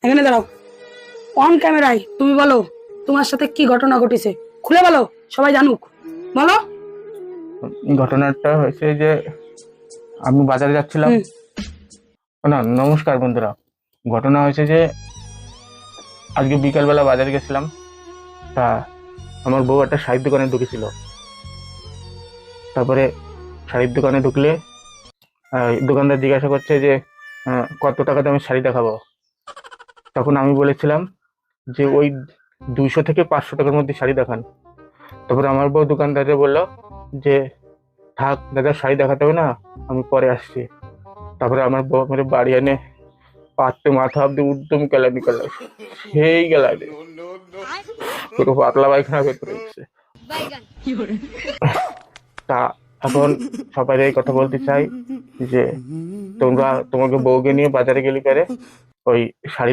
এখানে দাঁড়াও। অন ক্যামেরায় তুমি বলো তোমার সাথে কি ঘটনা ঘটেছে, খুলে বলো, সবাই জানুক। বলো। ঘটনাটা হয়েছে যে আমি বাজারে যাচ্ছিলাম। হুম। না, নমস্কার বন্ধুরা। ঘটনা হয়েছে যে আজকে বিকালবেলা বাজারে গেছিলাম। তা আমার বউ একটা শাড়ির দোকানে ঢুকেছিল। তারপরে শাড়ির দোকানে ঢুকলে দোকানদার জিজ্ঞাসা করছে যে কত টাকা দামের শাড়ি দেখাবো। তখন আমি বলেছিলাম যে ওই 200 থেকে 500 টাকার মধ্যে শাড়ি দেখান। তারপরে আমার বউ দোকানদারে বললো যে থাক দাদা, শাড়ি দেখাতে হবে না, আমি পরে আসছি। তারপরে আমার বউ মেরে বাড়ি এনে পাততে মাথা অব্দি উদ্যম কেলানি করলো, সেই গেলানি পুরো পাতলা পায়খানা ভেতরে গেছে। তা এখন সবাই এই কথা বলতে চাই যে তোমরা তোমাকে বউকে নিয়ে বাজারে গেলি পারে ওই শাড়ি